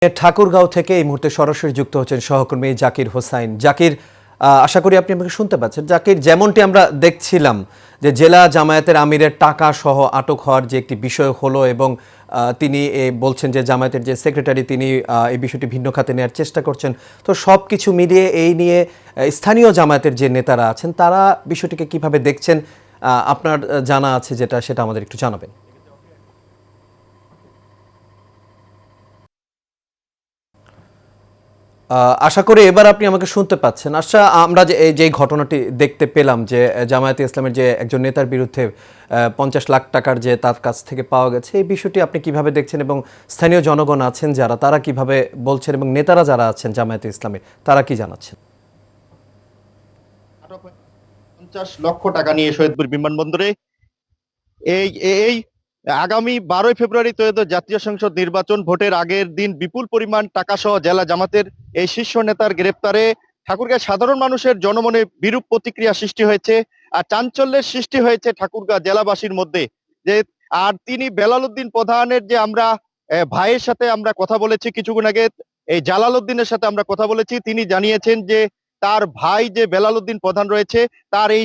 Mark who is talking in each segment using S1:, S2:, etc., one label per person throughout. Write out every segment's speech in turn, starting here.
S1: ঠাকুরগাঁও থেকে এই মুহূর্তে সরাসরি যুক্ত হচ্ছেন সহকর্মী জাকির হোসাইন। জাকির, আশা করি আপনি আমাকে শুনতে পাচ্ছেন। জাকির, যেমনটি আমরা দেখছিলাম যে জেলা জামায়াতের আমিরের টাকা সহ আটক হওয়ার যে একটি বিষয় হলো এবং তিনি বলছেন যে জামায়াতের যে সেক্রেটারি তিনি এই বিষয়টি ভিন্ন খাতে নেওয়ার চেষ্টা করছেন। তো সব কিছু মিলিয়ে এই নিয়ে স্থানীয় জামায়াতের যে নেতারা আছেন তারা বিষয়টিকে কিভাবে দেখছেন, আপনার জানা আছে যেটা, সেটা আমাদের একটু জানাবেন। আশা করি এবার আপনি আমাকে শুনতে পাচ্ছেন। আচ্ছা, আমরা যে ঘটনাটি দেখতে পেলাম যে জামায়াতে ইসলামের যে একজন নেতার বিরুদ্ধে 50 লাখ টাকার যে তার কাছ থেকে পাওয়া গেছে, এই বিষয়টি আপনি কিভাবে দেখছেন এবং স্থানীয় জনগণ আছেন যারা, তারা কিভাবে বলছেন এবং নেতারা যারা আছেন জামায়াতে ইসলামের, তারা কি জানাচ্ছেন?
S2: 50 লক্ষ টাকা নিয়ে শহীদপুর বিমানবন্দরে এই এই আগামী 12ই ফেব্রুয়ারি জাতীয় সংসদ নির্বাচন, ভোটের আগের দিন বিপুল পরিমাণ টাকা সহ জেলা জামাতের এই শীর্ষ নেতার গ্রেপ্তারে ঠাকুরগাঁও সাধারণ মানুষের জনমনে বিরূপ প্রতিক্রিয়া সৃষ্টি হয়েছে আর চাঞ্চল্যের সৃষ্টি হয়েছে ঠাকুরগাঁও জেলাবাসীর মধ্যে। যে আর তিনি বেলাল উদ্দিন প্রধানের যে আমরা ভাইয়ের সাথে আমরা কথা বলেছি কিছুক্ষণ আগে, এই জালাল উদ্দিনের সাথে আমরা কথা বলেছি, তিনি জানিয়েছেন যে তার ভাই যে বেলাল উদ্দিন প্রধান রয়েছে তার এই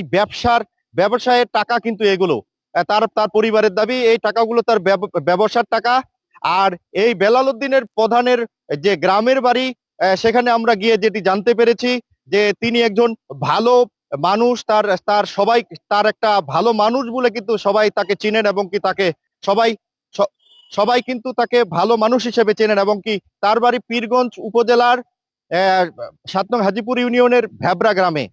S2: ব্যবসায়ের টাকা কিন্তু এগুলো তার তার পরিবারের দাবি এই টাকাগুলো তার ব্যবসার টাকা। আর এই বেলাল উদ্দিনের প্রধানের যে গ্রামের বাড়ি, সেখানে আমরা গিয়ে যেটি জানতে পেরেছি যে তিনি একজন ভালো মানুষ, তার তার সবাই তার একটা ভালো মানুষ বলে কিন্তু সবাই তাকে চিনেন এবং কি তাকে সবাই সবাই কিন্তু তাকে ভালো মানুষ হিসেবে চেনেন এবং কি তার বাড়ি পীরগঞ্জ উপজেলার 7 নং হাজিপুর ইউনিয়নের ভ্যাবরা গ্রামে।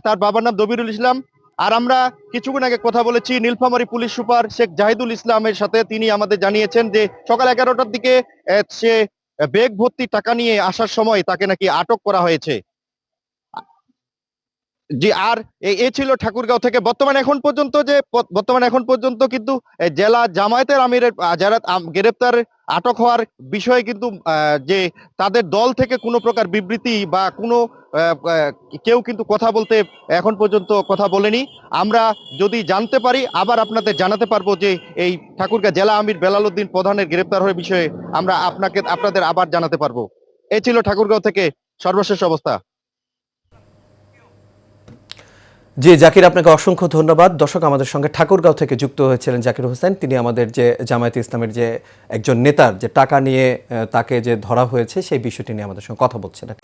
S2: তার বাবার নাম দবিরুল ইসলাম। আর আমরা কিছুক্ষণ আগে কথা বলেছি নীলফামারী পুলিশ সুপার শেখ জাহিদুল ইসলামের সাথে, তিনি আমাদের জানিয়েছেন যে সকাল 11টার দিকে সে ব্যাগ ভর্তি টাকা নিয়ে আসার সময় তাকে নাকি আটক করা হয়েছে। জি, আর এ ছিল ঠাকুরগাঁও থেকে বর্তমানে এখন পর্যন্ত কিন্তু জেলা জামায়াতের আমিরের যারা গ্রেপ্তার আটক হওয়ার বিষয়ে কিন্তু যে তাদের দল থেকে কোনো প্রকার বিবৃতি বা কোনো কেউ কিন্তু কথা বলতে এখন পর্যন্ত কথা বলেনি। আমরা যদি জানতে পারি আবার আপনাদের জানাতে পারবো যে এই ঠাকুরগাঁও জেলা আমির বেলাল উদ্দিন প্রধানের গ্রেপ্তার হওয়ার বিষয়ে আমরা আপনাদের আবার জানাতে পারবো। এই ছিল ঠাকুরগাঁও থেকে সর্বশেষ অবস্থা।
S1: জি জাকির, আপনাকে অসংখ্য ধন্যবাদ। দর্শক, আমাদের সঙ্গে ঠাকুরগাঁও থেকে যুক্ত হয়েছিলেন জাকির হোসেন। তিনি আমাদের যে জামায়াতে ইসলামের যে একজন নেতার যে টাকা নিয়ে তাকে যে ধরা হয়েছে সেই বিষয়টি নিয়ে আমাদের সঙ্গে কথা বলছিলেন।